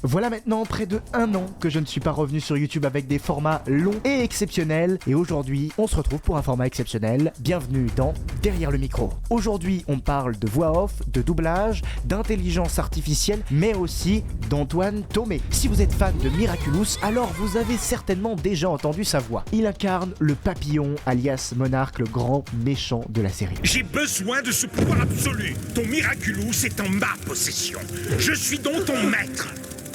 Voilà maintenant près de 1 an que je ne suis pas revenu sur YouTube avec des formats longs et exceptionnels. Et aujourd'hui, on se retrouve pour un format exceptionnel. Bienvenue dans Derrière le micro. Aujourd'hui, on parle de voix off, de doublage, d'intelligence artificielle, mais aussi d'Antoine Thomé. Si vous êtes fan de Miraculous, alors vous avez certainement déjà entendu sa voix. Il incarne le papillon, alias Monarque, le grand méchant de la série. J'ai besoin de ce pouvoir absolu. Ton Miraculous est en ma possession. Je suis donc ton maître.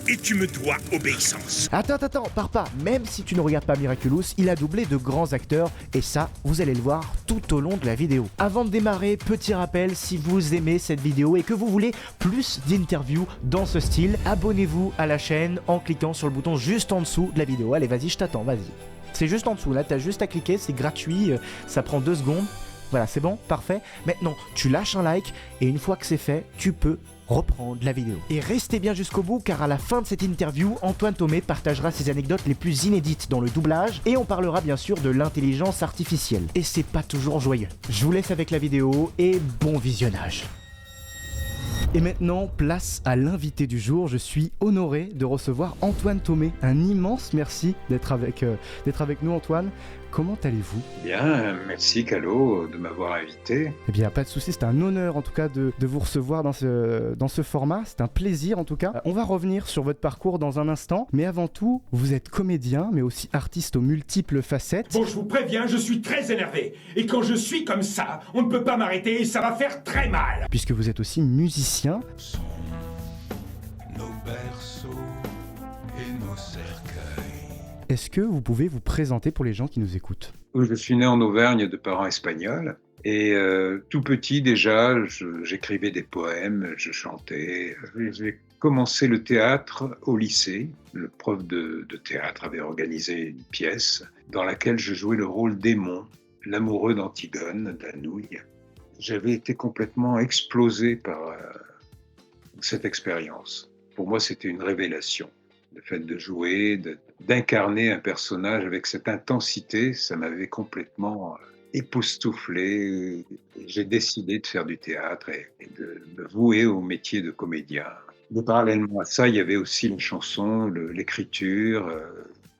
Et tu me dois obéissance. Attends, pars pas. Même si tu ne regardes pas Miraculous, il a doublé de grands acteurs et ça, vous allez le voir tout au long de la vidéo. Avant de démarrer, petit rappel, si vous aimez cette vidéo et que vous voulez plus d'interviews dans ce style, abonnez-vous à la chaîne en cliquant sur le bouton juste en dessous de la vidéo. Allez, vas-y, je t'attends, vas-y. C'est juste en dessous, là, t'as juste à cliquer, c'est gratuit, ça prend 2 secondes. Voilà, c'est bon, parfait. Maintenant, tu lâches un like et une fois que c'est fait, tu peux reprendre la vidéo. Et restez bien jusqu'au bout car à la fin de cette interview, Antoine Thomé partagera ses anecdotes les plus inédites dans le doublage et on parlera bien sûr de l'intelligence artificielle. Et c'est pas toujours joyeux. Je vous laisse avec la vidéo et bon visionnage. Et maintenant, place à l'invité du jour. Je suis honoré de recevoir Antoine Thomé. Un immense merci d'être avec nous, Antoine. Comment allez-vous ? Bien, merci Calo de m'avoir invité. Eh bien, pas de souci, c'est un honneur en tout cas de vous recevoir dans ce format. C'est un plaisir en tout cas. On va revenir sur votre parcours dans un instant. Mais avant tout, vous êtes comédien, mais aussi artiste aux multiples facettes. Bon, je vous préviens, je suis très énervé. Et quand je suis comme ça, on ne peut pas m'arrêter et ça va faire très mal. Puisque vous êtes aussi musicien. Nos berceaux et nos cercueils. Est-ce que vous pouvez vous présenter pour les gens qui nous écoutent ? Je suis né en Auvergne de parents espagnols et tout petit déjà, j'écrivais des poèmes, je chantais. J'ai commencé le théâtre au lycée. Le prof de théâtre avait organisé une pièce dans laquelle je jouais le rôle d'Aimon, l'amoureux d'Antigone, d'Anouilh. J'avais été complètement explosé par cette expérience. Pour moi, c'était une révélation. Le fait de jouer, d'incarner un personnage avec cette intensité, ça m'avait complètement époustouflé. J'ai décidé de faire du théâtre et de me vouer au métier de comédien. Mais parallèlement à ça, il y avait aussi la chanson, l'écriture,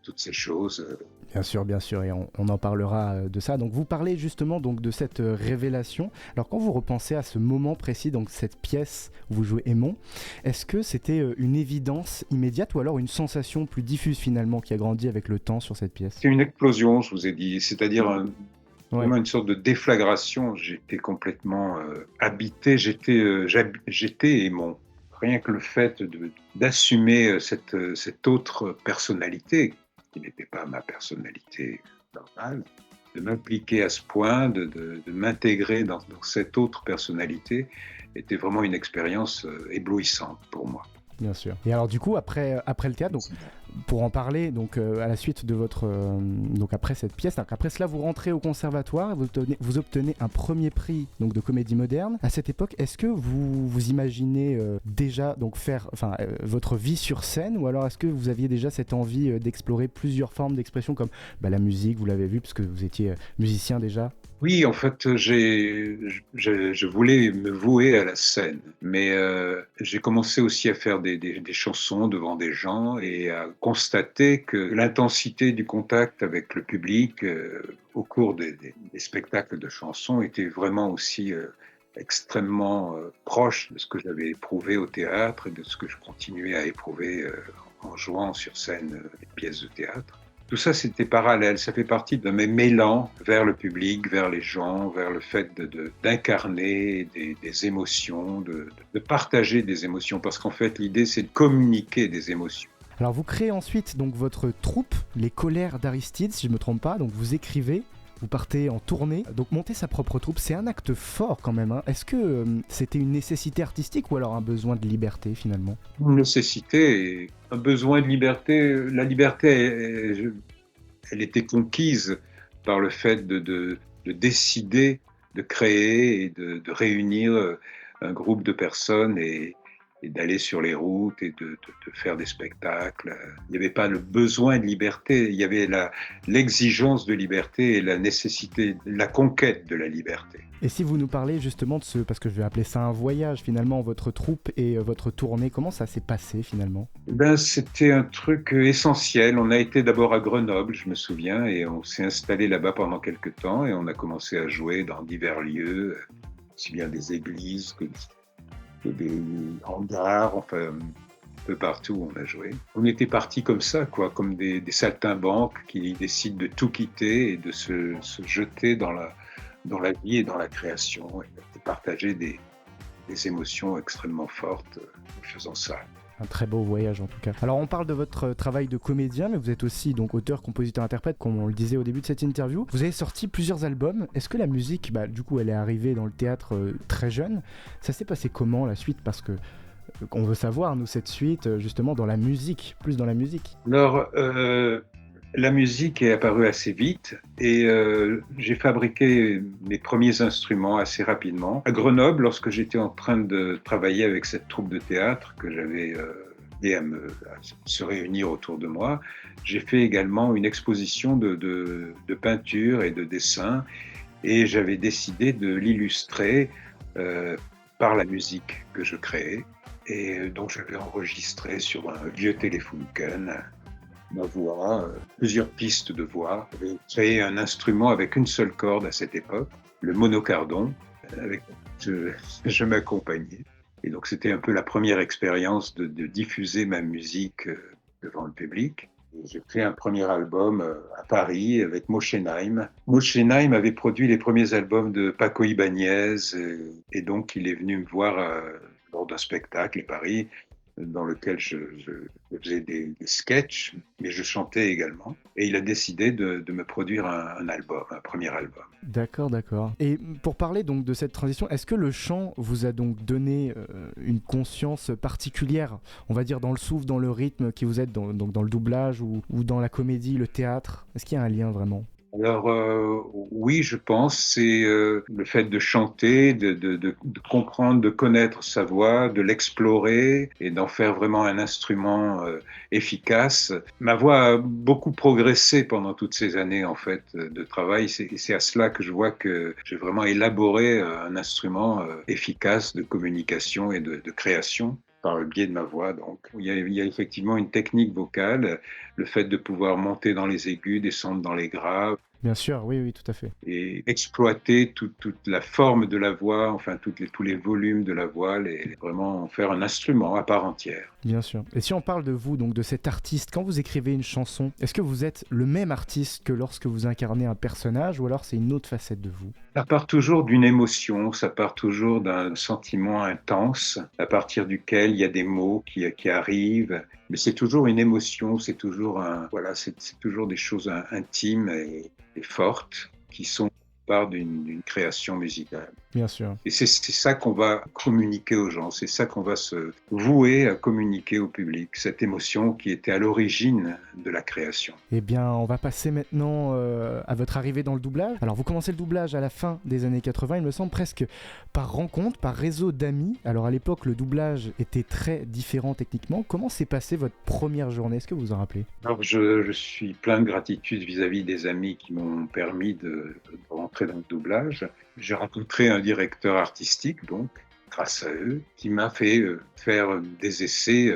toutes ces choses. Bien sûr, et on en parlera de ça. Donc vous parlez justement donc de cette révélation. Alors quand vous repensez à ce moment précis, donc cette pièce où vous jouez Aimon, est-ce que c'était une évidence immédiate ou alors une sensation plus diffuse finalement qui a grandi avec le temps sur cette pièce ? C'est une explosion, je vous ai dit, c'est-à-dire vraiment une sorte de déflagration. J'étais complètement habité, j'étais Aimon. Rien que le fait d'assumer cette autre personnalité, qui n'était pas ma personnalité normale, de m'impliquer à ce point, de m'intégrer dans cette autre personnalité, était vraiment une expérience éblouissante pour moi. Bien sûr. Et alors du coup, après le théâtre, donc, pour en parler, donc à la suite de votre, donc après cette pièce, après cela, vous rentrez au conservatoire, vous obtenez un premier prix donc de comédie moderne. À cette époque, est-ce que vous imaginez déjà donc faire, votre vie sur scène, ou alors est-ce que vous aviez déjà cette envie d'explorer plusieurs formes d'expression comme la musique, vous l'avez vu, parce que vous étiez musicien déjà? Oui, en fait, je voulais me vouer à la scène, mais j'ai commencé aussi à faire des chansons devant des gens et à constater que l'intensité du contact avec le public au cours des spectacles de chansons était vraiment aussi extrêmement proche de ce que j'avais éprouvé au théâtre et de ce que je continuais à éprouver en jouant sur scène des pièces de théâtre. Tout ça, c'était parallèle, ça fait partie de mes mélans vers le public, vers les gens, vers le fait d'incarner des émotions, de partager des émotions, parce qu'en fait, l'idée, c'est de communiquer des émotions. Alors vous créez ensuite donc votre troupe, les Colères d'Aristide, si je ne me trompe pas, donc vous écrivez, vous partez en tournée, donc monter sa propre troupe, c'est un acte fort quand même, hein. Est-ce que c'était une nécessité artistique ou alors un besoin de liberté finalement ? Une nécessité, un besoin de liberté. La liberté, elle était conquise par le fait de décider, de créer et de réunir un groupe de personnes et et d'aller sur les routes et de faire des spectacles. Il n'y avait pas le besoin de liberté, il y avait l'exigence de liberté et la nécessité, la conquête de la liberté. Et si vous nous parlez justement de parce que je vais appeler ça un voyage finalement, votre troupe et votre tournée, comment ça s'est passé finalement ? C'était un truc essentiel. On a été d'abord à Grenoble, je me souviens, et on s'est installé là-bas pendant quelques temps et on a commencé à jouer dans divers lieux, aussi bien des églises que des hangars, enfin un peu partout où on a joué. On était partis comme ça, quoi, comme des saltimbanques qui décident de tout quitter et de se jeter dans la vie et dans la création, et de partager des émotions extrêmement fortes en faisant ça. Un très beau voyage en tout cas. Alors on parle de votre travail de comédien, mais vous êtes aussi donc auteur, compositeur, interprète, comme on le disait au début de cette interview. Vous avez sorti plusieurs albums. Est-ce que la musique, du coup elle est arrivée dans le théâtre très jeune ? Ça s'est passé comment la suite ? Parce que on veut savoir, nous, cette suite, justement dans la musique, plus dans la musique. Alors, la musique est apparue assez vite et j'ai fabriqué mes premiers instruments assez rapidement. À Grenoble, lorsque j'étais en train de travailler avec cette troupe de théâtre que j'avais aidé à se réunir autour de moi, j'ai fait également une exposition de peinture et de dessin et j'avais décidé de l'illustrer par la musique que je créais. Et donc j'avais enregistré sur un vieux Telefunken ma voix, plusieurs pistes de voix. J'avais créé un instrument avec une seule corde à cette époque, le monocardon, avec je m'accompagnais. Et donc c'était un peu la première expérience de diffuser ma musique devant le public. Et j'ai fait un premier album à Paris avec Mochenheim. Mochenheim avait produit les premiers albums de Paco Ibáñez et donc il est venu me voir lors d'un spectacle à Paris dans lequel je faisais des sketchs, mais je chantais également. Et il a décidé de me produire un album, un premier album. D'accord. Et pour parler donc de cette transition, est-ce que le chant vous a donc donné une conscience particulière, on va dire dans le souffle, dans le rythme qui vous êtes dans le doublage ou dans la comédie, le théâtre ? Est-ce qu'il y a un lien vraiment ? Alors oui, je pense, c'est le fait de chanter, de comprendre, de connaître sa voix, de l'explorer et d'en faire vraiment un instrument efficace. Ma voix a beaucoup progressé pendant toutes ces années en fait de travail. C'est à cela que je vois que j'ai vraiment élaboré un instrument efficace de communication et de création par le biais de ma voix. Donc, il y a effectivement une technique vocale, le fait de pouvoir monter dans les aigus, descendre dans les graves. Bien sûr, oui, tout à fait. Et exploiter toute la forme de la voix, enfin tous les volumes de la voix, vraiment en faire un instrument à part entière. Bien sûr. Et si on parle de vous, donc de cet artiste, quand vous écrivez une chanson, est-ce que vous êtes le même artiste que lorsque vous incarnez un personnage ou alors c'est une autre facette de vous ? Ça part toujours d'une émotion, ça part toujours d'un sentiment intense à partir duquel il y a des mots qui arrivent. Mais c'est toujours une émotion, c'est toujours c'est toujours des choses intimes et fortes qui sont part d'une création musicale. Bien sûr. Et c'est ça qu'on va communiquer aux gens, c'est ça qu'on va se vouer à communiquer au public, cette émotion qui était à l'origine de la création. Eh bien, on va passer maintenant à votre arrivée dans le doublage. Alors, vous commencez le doublage à la fin des années 80, il me semble, presque par rencontre, par réseau d'amis. Alors, à l'époque, le doublage était très différent techniquement. Comment s'est passée votre première journée ? Est-ce que vous vous en rappelez ? Alors, je suis plein de gratitude vis-à-vis des amis qui m'ont permis de rentrer dans le doublage. J'ai rencontré un directeur artistique, donc, grâce à eux, qui m'a fait faire des essais.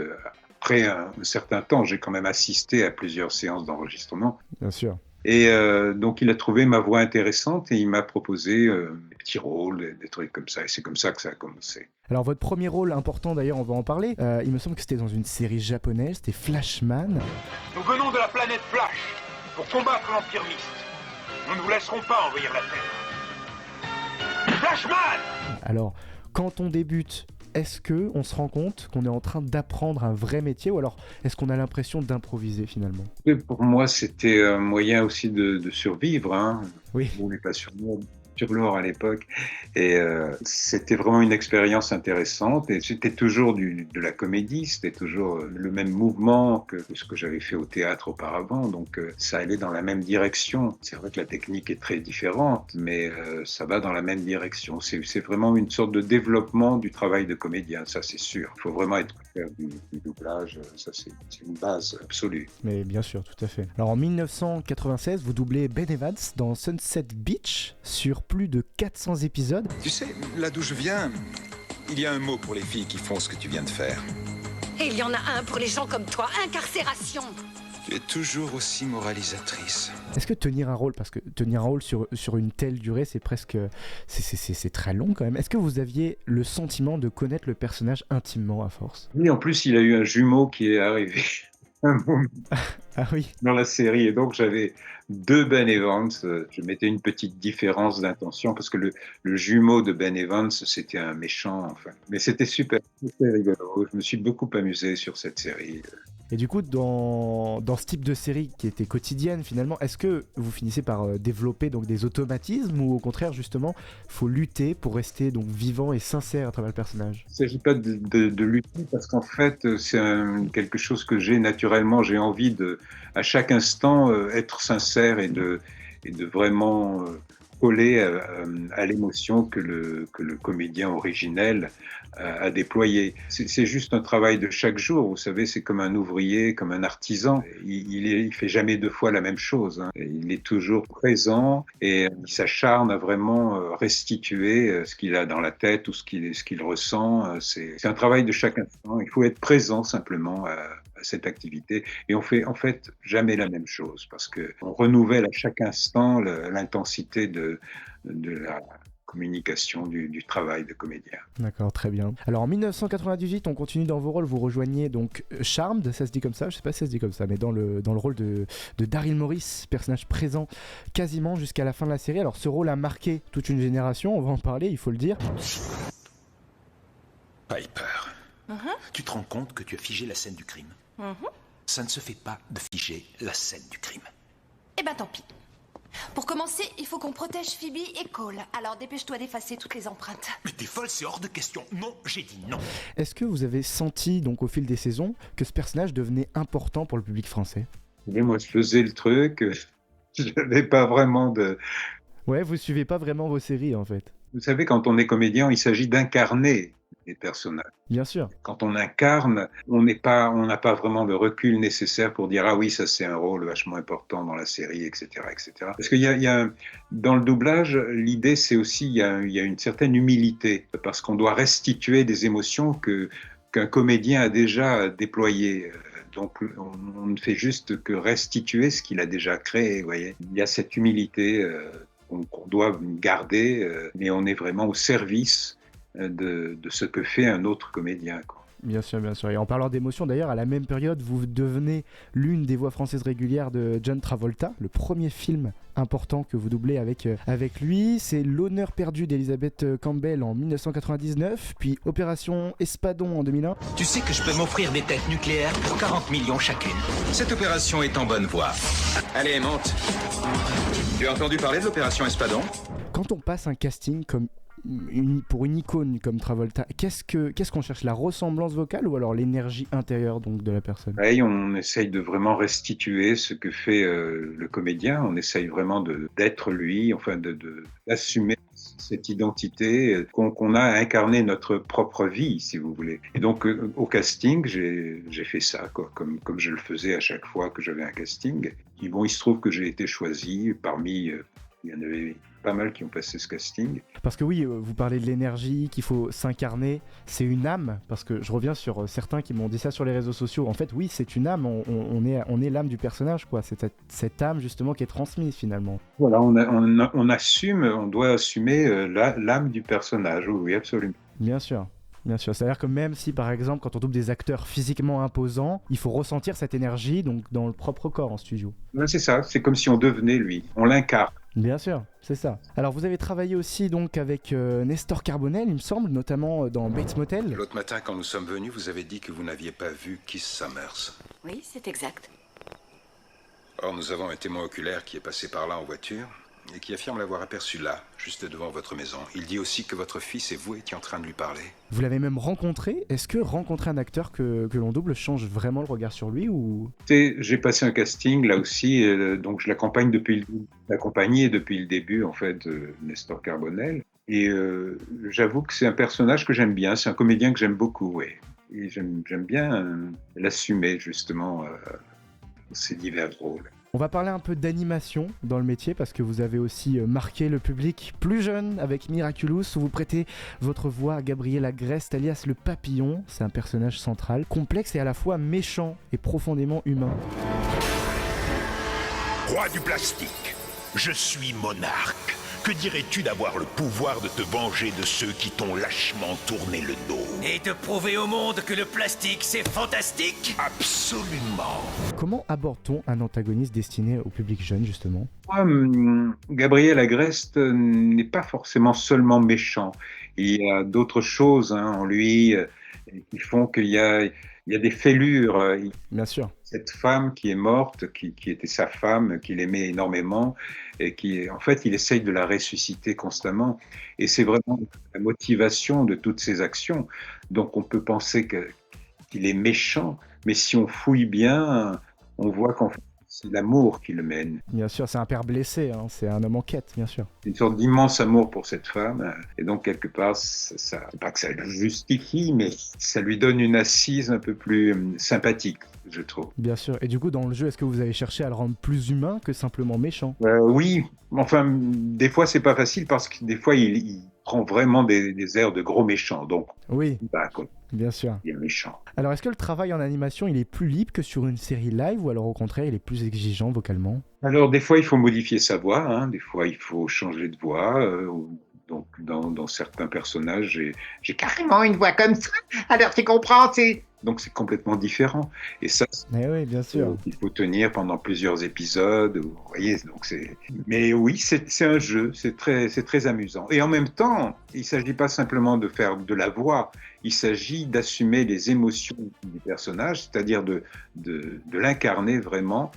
Après un certain temps, j'ai quand même assisté à plusieurs séances d'enregistrement. Bien sûr. Et donc, il a trouvé ma voix intéressante et il m'a proposé des petits rôles, des trucs comme ça. Et c'est comme ça que ça a commencé. Alors, votre premier rôle important, d'ailleurs, on va en parler. Il me semble que c'était dans une série japonaise, c'était Flashman. Nous venons de la planète Flash pour combattre l'Empire Mist. Nous ne vous laisserons pas envahir la Terre. Flashman ! Alors, quand on débute, est-ce qu'on se rend compte qu'on est en train d'apprendre un vrai métier ou alors est-ce qu'on a l'impression d'improviser finalement ? Et pour moi, c'était un moyen aussi de survivre. Hein. Oui. Je voulais pas survivre. sur l'or à l'époque. Et c'était vraiment une expérience intéressante. Et c'était toujours de la comédie, c'était toujours le même mouvement que ce que j'avais fait au théâtre auparavant. Donc ça allait dans la même direction. C'est vrai que la technique est très différente, mais ça va dans la même direction. C'est vraiment une sorte de développement du travail de comédien, ça c'est sûr. Il faut vraiment être faire du doublage, ça c'est une base absolue. Mais bien sûr, tout à fait. Alors en 1996, vous doublez Ben Evans dans Sunset Beach sur plus de 400 épisodes. Tu sais, là d'où je viens, il y a un mot pour les filles qui font ce que tu viens de faire. Et il y en a un pour les gens comme toi, incarcération. Tu es toujours aussi moralisatrice. Est-ce que tenir un rôle, parce que tenir un rôle sur une telle durée, c'est presque, c'est très long quand même. Est-ce que vous aviez le sentiment de connaître le personnage intimement à force? Oui, en plus, il a eu un jumeau qui est arrivé un moment Ah oui. dans la série, et donc j'avais 2 Ben Evans. Je mettais une petite différence d'intention parce que le jumeau de Ben Evans, c'était un méchant, enfin. Mais c'était super, c'était rigolo. Je me suis beaucoup amusé sur cette série. Et du coup, dans ce type de série qui était quotidienne finalement, est-ce que vous finissez par développer donc des automatismes ou au contraire justement, faut lutter pour rester donc vivant et sincère à travers le personnage? Il ne s'agit pas de lutter parce qu'en fait, c'est quelque chose que j'ai naturellement. J'ai envie de, à chaque instant, être sincère et de vraiment coller à l'émotion que le comédien originel à déployer. C'est juste un travail de chaque jour. Vous savez, c'est comme un ouvrier, comme un artisan. Il fait jamais 2 fois la même chose. Hein. Il est toujours présent et il s'acharne à vraiment restituer ce qu'il a dans la tête ou ce qu'il ressent. C'est un travail de chaque instant. Il faut être présent simplement à cette activité. Et on fait en fait jamais la même chose parce qu'on renouvelle à chaque instant l'intensité de la communication du travail de comédien. D'accord, très bien. Alors en 1998, on continue dans vos rôles, vous rejoignez donc Charmed, ça se dit comme ça, je sais pas si ça se dit comme ça, mais dans le rôle de Daryl Morris, personnage présent quasiment jusqu'à la fin de la série. Alors ce rôle a marqué toute une génération, on va en parler, il faut le dire. Piper, tu te rends compte que tu as figé la scène du crime? Ça ne se fait pas de figer la scène du crime. Eh ben tant pis. Pour commencer, il faut qu'on protège Phoebe et Cole. Alors dépêche-toi d'effacer toutes les empreintes. Mais t'es folle, c'est hors de question. Non, j'ai dit non. Est-ce que vous avez senti donc au fil des saisons que ce personnage devenait important pour le public français? Et moi, je faisais le truc, je n'avais pas vraiment de... Ouais, vous suivez pas vraiment vos séries en fait. Vous savez, quand on est comédien, il s'agit d'incarner les personnages. Bien sûr. Quand on incarne, on n'a pas vraiment le recul nécessaire pour dire ah oui, ça c'est un rôle vachement important dans la série, etc., etc. Parce qu'il y a dans le doublage, l'idée c'est aussi il y a une certaine humilité parce qu'on doit restituer des émotions qu'un comédien a déjà déployées. Donc on ne fait juste que restituer ce qu'il a déjà créé. Vous voyez, il y a cette humilité qu'on doit garder, mais on est vraiment au service de ce que fait un autre comédien, quoi. Bien sûr, bien sûr. Et en parlant d'émotion, d'ailleurs, à la même période, vous devenez l'une des voix françaises régulières de John Travolta, le premier film important que vous doublez avec lui. C'est L'honneur perdu d'Elizabeth Campbell en 1999, puis Opération Espadon en 2001. Tu sais que je peux m'offrir des têtes nucléaires pour 40 millions chacune. Cette opération est en bonne voie. Allez, monte. Tu as entendu parler de l'opération Espadon? Quand on passe un casting comme pour une icône comme Travolta, qu'est-ce qu'on cherche? La ressemblance vocale ou alors l'énergie intérieure donc de la personne? Pareil, on essaye de vraiment restituer ce que fait le comédien. On essaye vraiment d'être lui, enfin d'assumer cette identité qu'on a à incarner notre propre vie, si vous voulez. Et donc au casting, j'ai fait ça, quoi, comme je le faisais à chaque fois que j'avais un casting. Et bon, il se trouve que j'ai été choisi parmi... il y en avait pas mal qui ont passé ce casting. Parce que oui, vous parlez de l'énergie, qu'il faut s'incarner, c'est une âme, parce que je reviens sur certains qui m'ont dit ça sur les réseaux sociaux. En fait, oui, c'est une âme, on est l'âme du personnage, quoi. C'est cette âme justement qui est transmise finalement. Voilà, on assume, on doit assumer l'âme du personnage, oui, absolument. Bien sûr. Bien sûr, c'est-à-dire que même si par exemple quand on double des acteurs physiquement imposants, il faut ressentir cette énergie donc dans le propre corps en studio. Ouais, c'est ça, c'est comme si on devenait lui, on l'incarne. Bien sûr, c'est ça. Alors vous avez travaillé aussi donc avec Nestor Carbonell, il me semble, notamment dans Bates Motel. L'autre matin quand nous sommes venus, vous avez dit que vous n'aviez pas vu Keith Summers. Oui, c'est exact. Or nous avons un témoin oculaire qui est passé par là en voiture et qui affirme l'avoir aperçu là, juste devant votre maison. Il dit aussi que votre fils et vous étiez en train de lui parler. Vous l'avez même rencontré. Est-ce que rencontrer un acteur que l'on double change vraiment le regard sur lui ou... J'ai passé un casting là aussi, donc je l'accompagne l'accompagnais depuis le début en fait, Nestor Carbonel. Et j'avoue que c'est un personnage que j'aime bien, c'est un comédien que j'aime beaucoup, oui. Et j'aime bien l'assumer justement, ces divers rôles. On va parler un peu d'animation dans le métier parce que vous avez aussi marqué le public plus jeune avec Miraculous où vous prêtez votre voix à Gabriel Agreste alias le papillon. C'est un personnage central, complexe et à la fois méchant et profondément humain. Roi du plastique, je suis monarque. Que dirais-tu d'avoir le pouvoir de te venger de ceux qui t'ont lâchement tourné le dos? Et de prouver au monde que le plastique, c'est fantastique? Absolument. Comment aborde-t-on un antagoniste destiné au public jeune justement ? Gabriel Agreste n'est pas forcément seulement méchant. Il y a d'autres choses en lui qui font qu'il y a des fêlures. Bien sûr. Cette femme qui est morte, qui était sa femme, qu'il aimait énormément, et en fait, il essaye de la ressusciter constamment. Et c'est vraiment la motivation de toutes ses actions. Donc, on peut penser qu'il est méchant, mais si on fouille bien, on voit qu'en fait, c'est l'amour qui le mène. Bien sûr, c'est un père blessé, c'est un homme en quête, bien sûr. Une sorte d'immense amour pour cette femme, et donc quelque part, pas que ça le justifie, mais ça lui donne une assise un peu plus sympathique, je trouve. Bien sûr, et du coup, dans le jeu, est-ce que vous avez cherché à le rendre plus humain que simplement méchant ? Oui, enfin, des fois, c'est pas facile, parce que des fois, il prend vraiment des airs de gros méchant, donc oui, quoi. Bien sûr. Il est méchant. Alors, est-ce que le travail en animation, il est plus libre que sur une série live ou alors au contraire, il est plus exigeant vocalement ? Alors, des fois, il faut modifier sa voix, des fois, il faut changer de voix. Donc, dans certains personnages, j'ai carrément une voix comme ça. Alors, tu comprends, donc, c'est complètement différent. Et ça, oui, bien sûr. Il faut tenir pendant plusieurs épisodes. Vous voyez, donc mais oui, c'est un jeu, c'est très amusant. Et en même temps, il ne s'agit pas simplement de faire de la voix, il s'agit d'assumer les émotions du personnage, c'est-à-dire de l'incarner vraiment,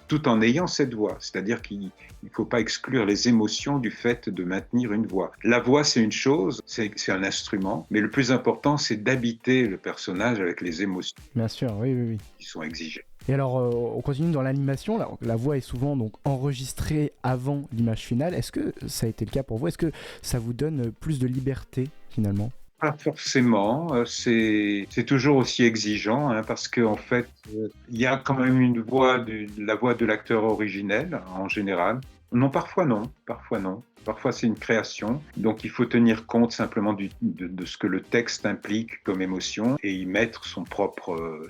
tout en ayant cette voix. C'est-à-dire qu'il ne faut pas exclure les émotions du fait de maintenir une voix. La voix, c'est une chose, c'est un instrument, mais le plus important, c'est d'habiter le personnage avec les émotions. Bien sûr, oui. Qui sont exigées. Et alors, on continue dans l'animation. La voix est souvent donc enregistrée avant l'image finale. Est-ce que ça a été le cas pour vous ? Est-ce que ça vous donne plus de liberté finalement ? Pas forcément, c'est toujours aussi exigeant, parce qu'en fait, il y a quand même la voix de l'acteur originel en général. Non, parfois non. Parfois c'est une création, donc il faut tenir compte simplement de ce que le texte implique comme émotion et y mettre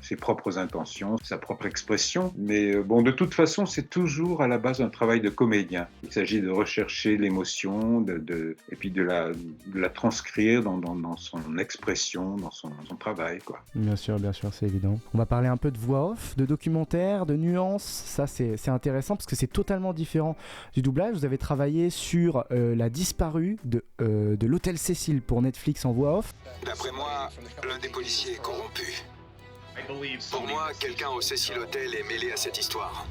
ses propres intentions, sa propre expression. Mais de toute façon, c'est toujours à la base un travail de comédien. Il s'agit de rechercher l'émotion, et puis de la transcrire dans son expression, dans son travail, quoi. Bien sûr, c'est évident. On va parler un peu de voix off, de documentaire, de nuances. Ça, c'est intéressant parce que c'est totalement différent du doublage. Vous avez travaillé sur La disparue de l'hôtel Cécile pour Netflix en voix off. D'après moi, l'un des policiers est corrompu. Pour moi, quelqu'un au Cécile Hotel est mêlé à cette histoire.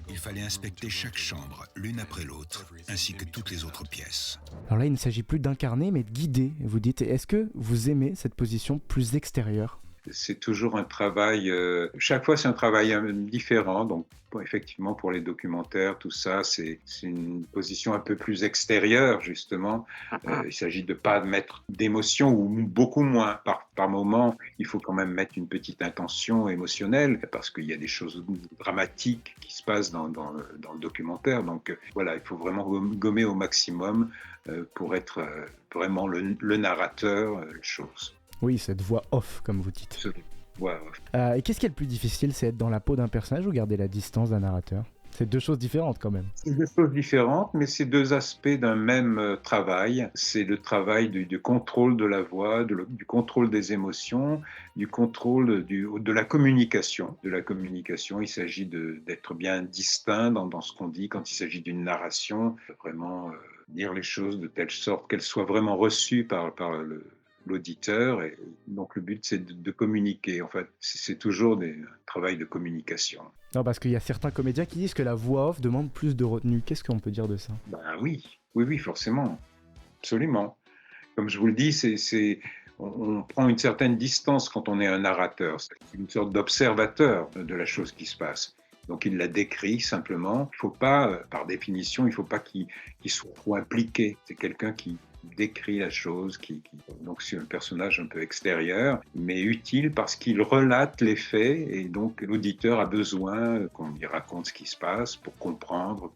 Il fallait inspecter chaque chambre, l'une après l'autre, ainsi que toutes les autres pièces. Alors là, il ne s'agit plus d'incarner, mais de guider. Vous dites, est-ce que vous aimez cette position plus extérieure ? C'est toujours un travail, chaque fois c'est un travail différent, donc effectivement pour les documentaires, tout ça, c'est une position un peu plus extérieure justement. Il s'agit de ne pas mettre d'émotion ou beaucoup moins. Par moment, il faut quand même mettre une petite intention émotionnelle parce qu'il y a des choses dramatiques qui se passent dans le documentaire. Donc voilà, il faut vraiment gommer au maximum pour être vraiment le narrateur des choses. Oui, cette voix off, comme vous dites. Voix off. Et qu'est-ce qui est le plus difficile ? C'est être dans la peau d'un personnage ou garder la distance d'un narrateur ? C'est deux choses différentes quand même. C'est deux choses différentes, mais c'est deux aspects d'un même travail. C'est le travail du contrôle de la voix, du contrôle des émotions, du contrôle de la communication. De la communication, il s'agit d'être bien distinct dans ce qu'on dit quand il s'agit d'une narration, vraiment dire les choses de telle sorte qu'elles soient vraiment reçues par l'auditeur. Et donc le but, c'est de communiquer. En fait, c'est toujours un travail de communication. Non, parce qu'il y a certains comédiens qui disent que la voix off demande plus de retenue. Qu'est-ce qu'on peut dire de ça? Ben oui, forcément, absolument. Comme je vous le dis, on prend une certaine distance quand on est un narrateur. C'est une sorte d'observateur de la chose qui se passe. Donc il la décrit simplement. Il ne faut pas, par définition, il ne faut pas qu'il soit trop impliqué. C'est quelqu'un qui décrit la chose, donc c'est un personnage un peu extérieur, mais utile parce qu'il relate les faits et donc l'auditeur a besoin qu'on lui raconte ce qui se passe pour comprendre.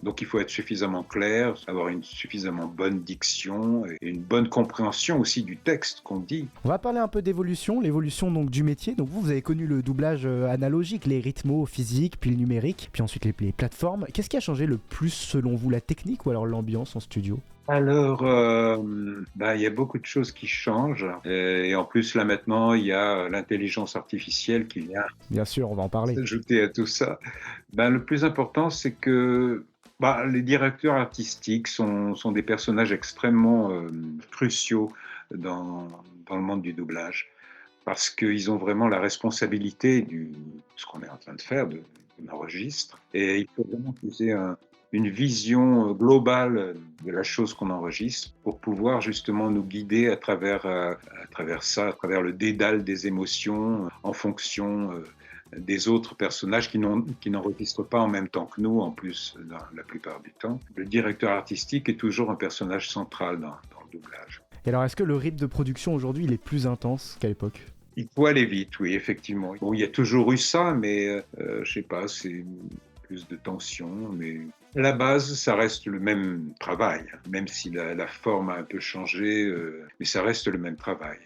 Donc il faut être suffisamment clair, avoir une suffisamment bonne diction et une bonne compréhension aussi du texte qu'on dit. On va parler un peu d'évolution, l'évolution donc du métier. Donc vous avez connu le doublage analogique, les rythmos physiques, puis le numérique, puis ensuite les plateformes. Qu'est-ce qui a changé le plus selon vous, la technique ou alors l'ambiance en studio? Alors, il y a beaucoup de choses qui changent. Et en plus, là maintenant, il y a l'intelligence artificielle qui vient. Bien sûr, on va en parler. S'ajouter à tout ça. Le plus important, c'est que les directeurs artistiques sont des personnages extrêmement cruciaux dans le monde du doublage. Parce qu'ils ont vraiment la responsabilité de ce qu'on est en train de faire, d'un enregistre. Et il faut vraiment qu'ils aient une vision globale de la chose qu'on enregistre pour pouvoir justement nous guider à travers ça, à travers le dédale des émotions en fonction des autres personnages qui n'enregistrent pas en même temps que nous, en plus, dans la plupart du temps. Le directeur artistique est toujours un personnage central dans le doublage. Et alors, est-ce que le rythme de production aujourd'hui, il est plus intense qu'à l'époque? Il faut aller vite, oui, effectivement. Bon, il y a toujours eu ça, mais je sais pas, c'est plus de tension, mais à la base, ça reste le même travail, même si la forme a un peu changé, mais ça reste le même travail.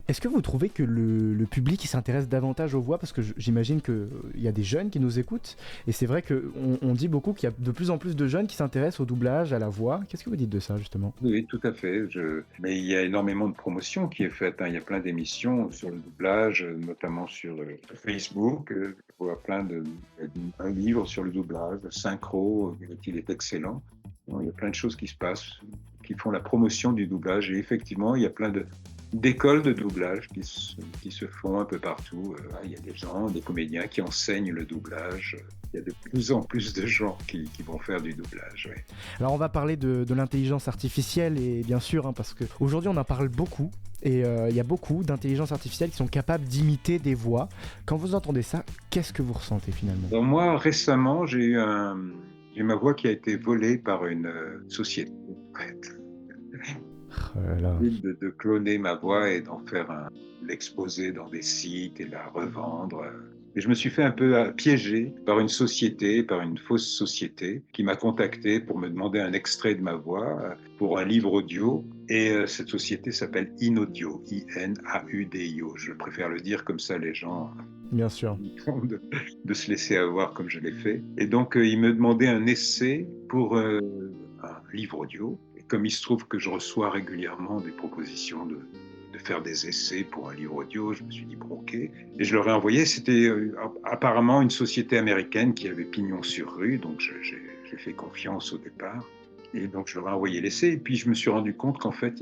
Est-ce que vous trouvez que le public s'intéresse davantage aux voix? Parce que j'imagine qu'il y a des jeunes qui nous écoutent, et c'est vrai qu'on dit beaucoup qu'il y a de plus en plus de jeunes qui s'intéressent au doublage, à la voix. Qu'est-ce que vous dites de ça, justement? Oui, tout à fait. Mais il y a énormément de promotion qui est faite. Il y a plein d'émissions sur le doublage, notamment sur Facebook. Je vois un livre sur le doublage, Synchro, il est excellent. Il y a plein de choses qui se passent, qui font la promotion du doublage. Et effectivement, il y a plein d'écoles de doublage qui se font un peu partout. Il y a des comédiens qui enseignent le doublage. Il y a de plus en plus de gens qui vont faire du doublage. Oui. Alors on va parler de l'intelligence artificielle, et bien sûr, parce qu'aujourd'hui on en parle beaucoup, et il y a beaucoup d'intelligences artificielles qui sont capables d'imiter des voix. Quand vous entendez ça, qu'est-ce que vous ressentez finalement? Donc moi, récemment, j'ai eu ma voix qui a été volée par une société. De cloner ma voix et d'en faire l'exposer dans des sites et la revendre. Et je me suis fait un peu piéger par une fausse société qui m'a contacté pour me demander un extrait de ma voix pour un livre audio. Et cette société s'appelle InAudio, INAUDIO. Je préfère le dire comme ça, les gens bien sûr de se laisser avoir comme je l'ai fait. Et donc, il me demandait un essai pour un livre audio. Comme il se trouve que je reçois régulièrement des propositions de faire des essais pour un livre audio, je me suis dit bon, ok. Et je leur ai envoyé, c'était apparemment une société américaine qui avait pignon sur rue, donc j'ai fait confiance au départ. Et donc je leur ai envoyé l'essai, et puis je me suis rendu compte qu'en fait,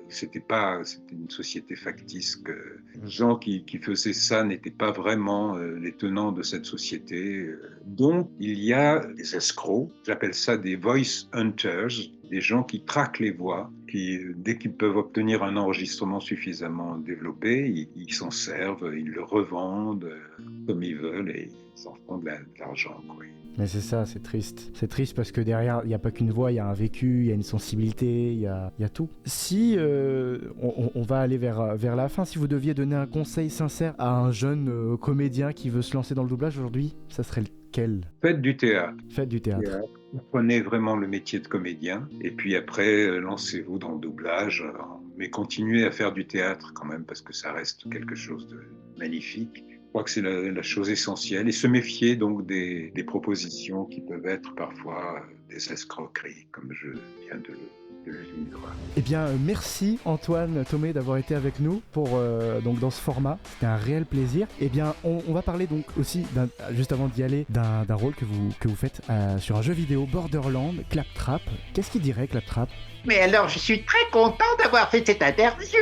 c'était une société factice, que les gens qui faisaient ça n'étaient pas vraiment les tenants de cette société. Donc il y a des escrocs, j'appelle ça des voice hunters, des gens qui traquent les voix, qui, dès qu'ils peuvent obtenir un enregistrement suffisamment développé, ils s'en servent, ils le revendent comme ils veulent et ils en font de l'argent. Oui. Mais c'est ça, c'est triste. C'est triste parce que derrière, il n'y a pas qu'une voix, il y a un vécu, il y a une sensibilité, il y a tout. Si on va aller vers la fin, si vous deviez donner un conseil sincère à un jeune comédien qui veut se lancer dans le doublage aujourd'hui, ça serait lequel? Faites du théâtre. Faites du théâtre. Prenez vraiment le métier de comédien et puis après, lancez-vous dans le doublage, mais continuez à faire du théâtre quand même parce que ça reste quelque chose de magnifique. Je crois que c'est la chose essentielle et se méfier donc des propositions qui peuvent être parfois des escroqueries, comme je viens de de vivre. Eh bien, merci Antoine Thomé d'avoir été avec nous pour donc dans ce format. C'était un réel plaisir. Eh bien, on va parler donc aussi, juste avant d'y aller, d'un rôle que vous faites sur un jeu vidéo Borderlands, Claptrap. Qu'est-ce qu'il dirait, Claptrap ? Mais alors, je suis très content d'avoir fait cette interview.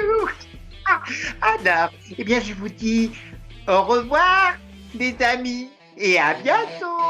Alors, eh bien, je vous dis au revoir, les amis, et à bientôt.